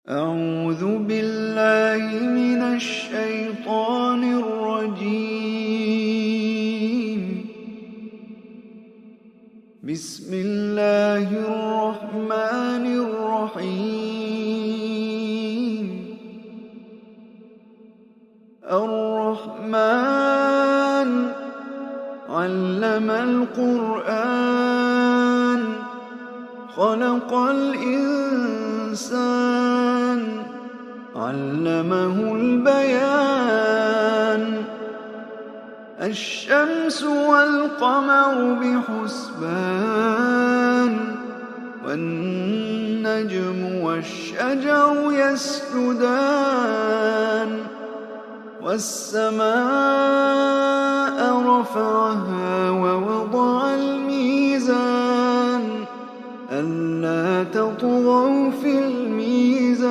أعوذ بالله من الشيطان الرجيم. بسم الله الرحمن الرحيم. الرحمن علم القرآن خلق الإنسان علمه البيان. الشمس والقمر بحسبان والنجم والشجر يسجدان. والسماء رفعها ووضع الميزان ألا تطغوا في الميزان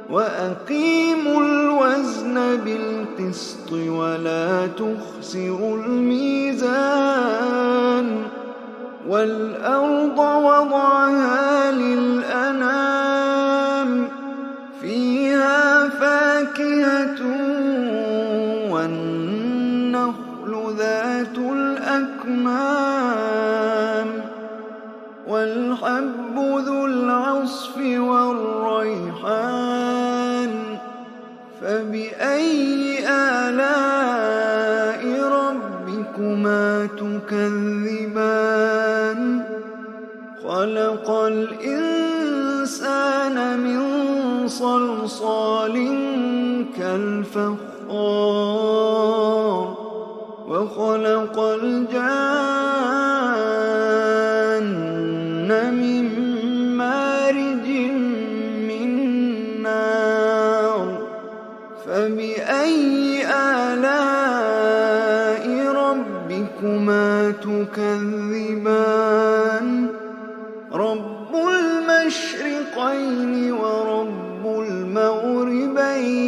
وأقيموا الوزن بالقسط ولا تخسروا الميزان. والأرض وضعها للأنام فيها فاكهة والنخل ذات الأكمام والحب ذو العصف والريحان. فبأي آلاء ربكما تكذبان؟ خلق الإنسان من صلصال كالفخار وخلق الجان من مارج من نار. فبأي آلاء ربكما تكذبان؟ رب المشرقين ورب المغربين.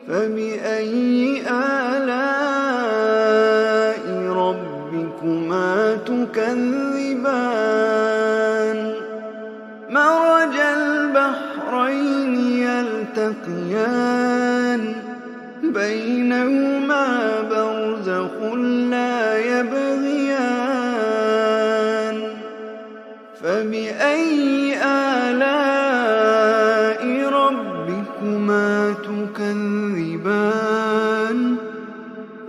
فبأي آلاء ربكما تكذبان؟ مرج البحرين يلتقيان بينهما برزخ لا يبغيان. فبأي آلاء ربكما تكذبان؟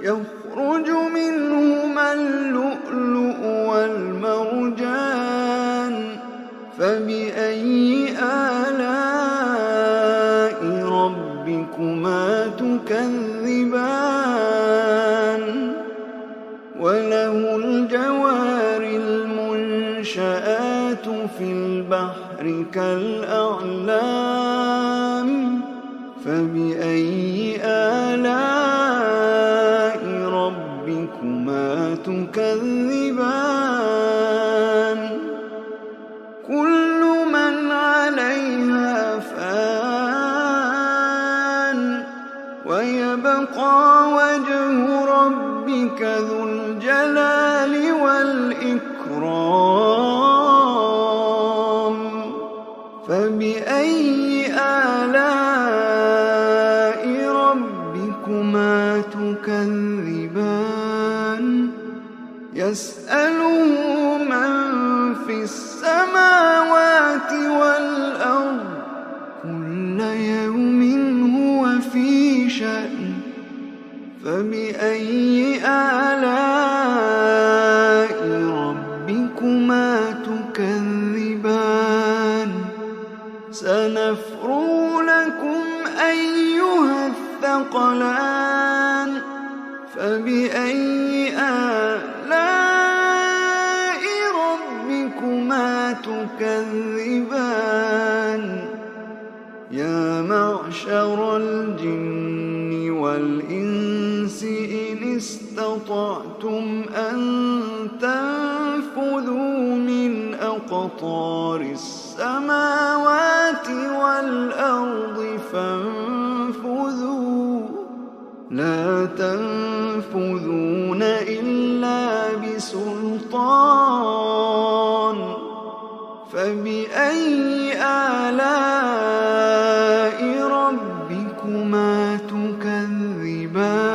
يخرج منهما اللؤلؤ والمرجان. فبأي آلاء ربكما تكذبان؟ وله الجوار المنشآت في البحر كالأعلام. فبأي آلاء ربكما تكذبان؟ كل من عليها فان ويبقى وجه ربك ذو الجلال والإكرام. فبأي آلاء ربكما تكذبان؟ يسأله من في السماوات والأرض كل يوم هو في شأن. فبأي آلاء ربكما تكذبان؟ سنفرغ لكم أيها الثقلان. فبأي آلاء ربكما تكذبان؟ يا معشر الجن والإنس إن استطعتم أن تنفذوا من أقطار السماوات والأرض فانفذوا لا تنفذون إلا بسلطان. فبأي آلاء ربكما تكذبان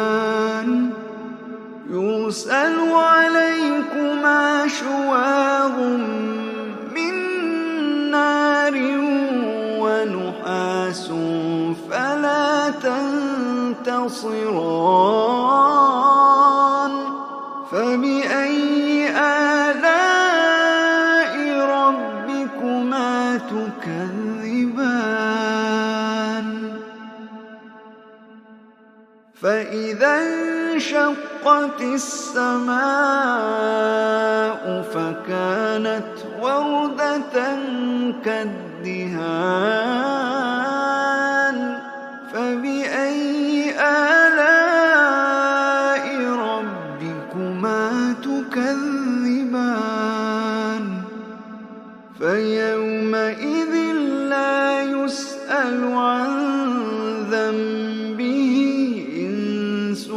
يرسل عليكما شواظ من نار ونحاس فلا تنتصران فبأي آلاء ربكما تكذبان فإذا انشقت السماء فكانت وردة كالدهان فبأي آلاء ربكما تكذبان فيومئذ لا يسأل عن ذنبه إنس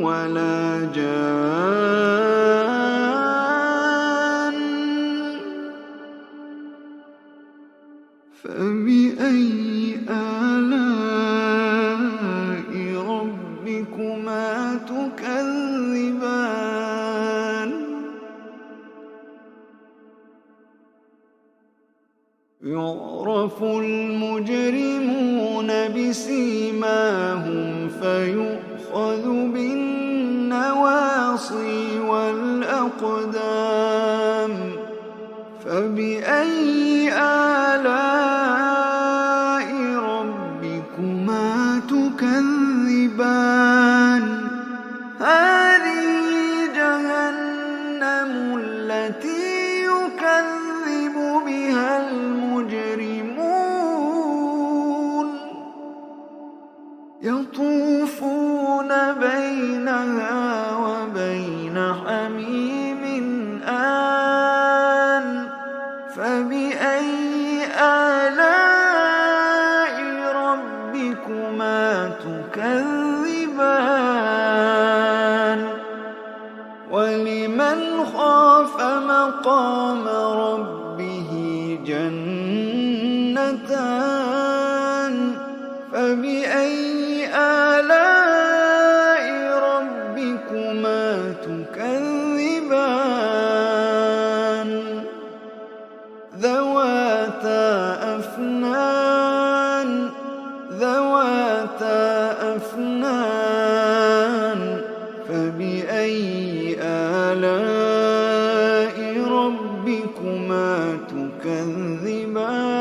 ولا جان فبأي آلاء ربكما تكذبان يعرف المجرمون بسيماهم فيؤخذ بالنواصي والأقدام فبأي آلاء ربكما تكذبان هذه جهنم التي يكذب بها المجرمون يطوفون بينها وبين حميم آن فبأي آلاء ربكما تكذبان ولمن خاف مقام ربه جنتان فبأي آلاء ربكما تكذبان ذواتا أفنان فبأي آلاء ربكما تكذبان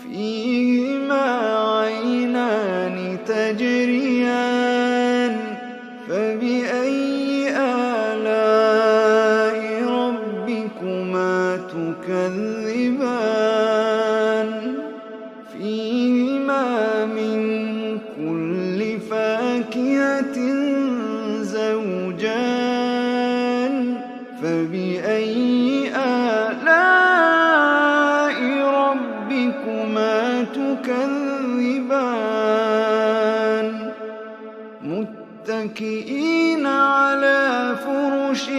فيهما عينان تجريان فبأي آلاء ربكما تكذبان فيهما من كل فاكهة زوجان فبأي آلاء ربكما تكذبان متكئين على فرش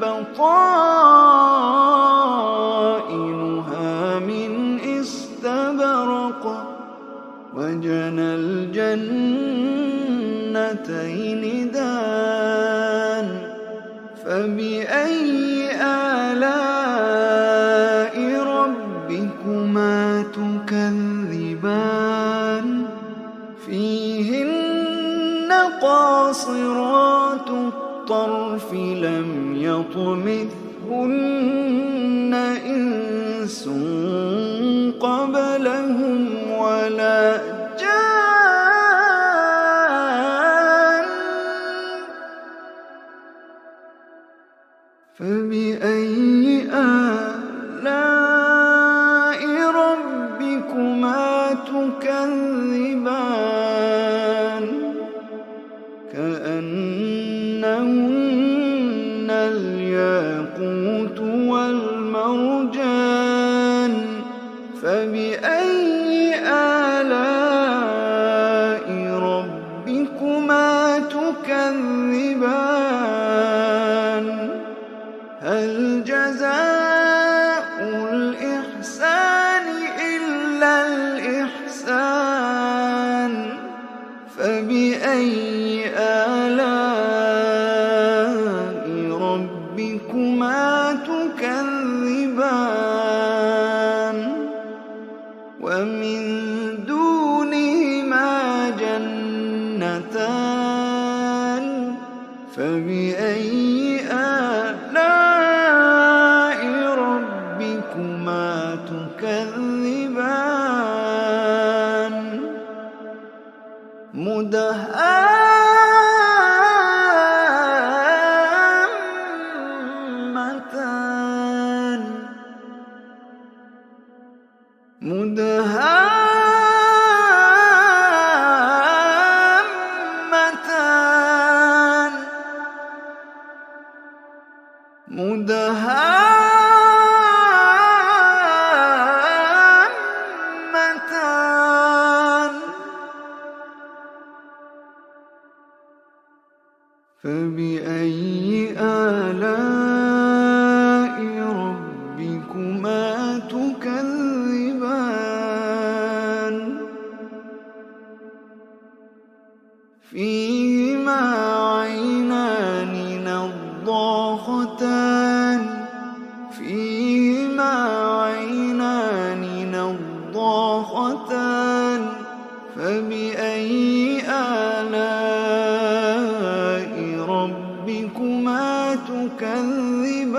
بطائنها من استبرق وجنى الجنتين دان فبأي آلاء ربكما تكذبان فيهن قاصرات الطرف لم يطمثهن إنس قبلهم ولا جان فبأي آلاء ربكما تكذبان كأنهن الياقوت والمرجان فبأي آلاء ربكما تكذبان هل جزاء الإحسان إلا الإحسان فبأي آلاء ربكما تكذبان ومن دونهما جنتان فبأي آلاء ربكما تكذبان مدهامتان فبأي آلاء ربكما تكذبان فيهما عينان نضاختان فبأي آلاء ربكما تكذبان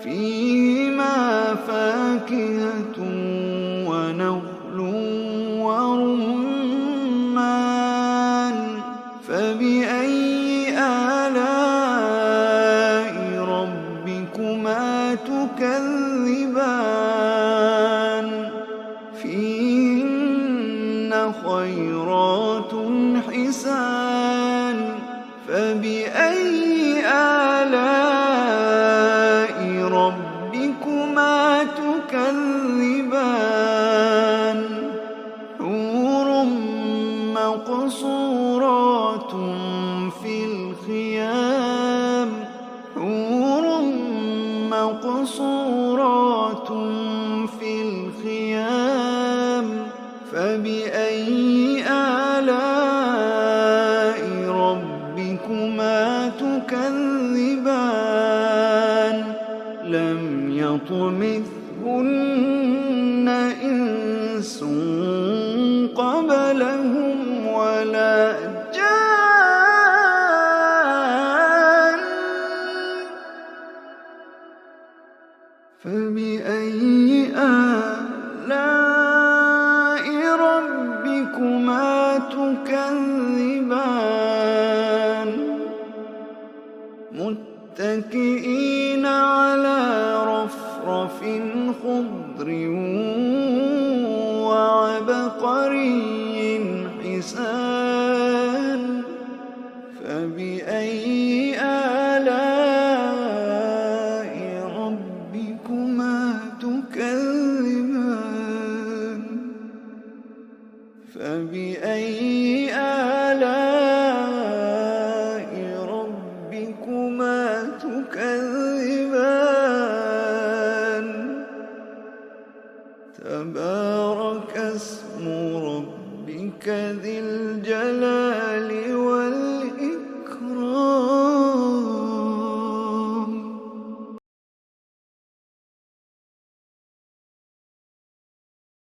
فيهما فاكهة ونخل ورمان فبأي آلاء ربكما تكذبان فيهن خيرات حسان فبأي آلاء ربكما تكذبان حور مقصورات في الخيام فبأي آلاء ربكما تكذبان لم يطمثهن إنس قبلهم ولا جان فبأي آلاء ربكما تكذبان متكئين على رفرف خضر وعبقري حسان فبأي آلاء ربكما تكذبان فبأي آلاء ربكما تكذبان تبارك اسم ربك ذي الجلال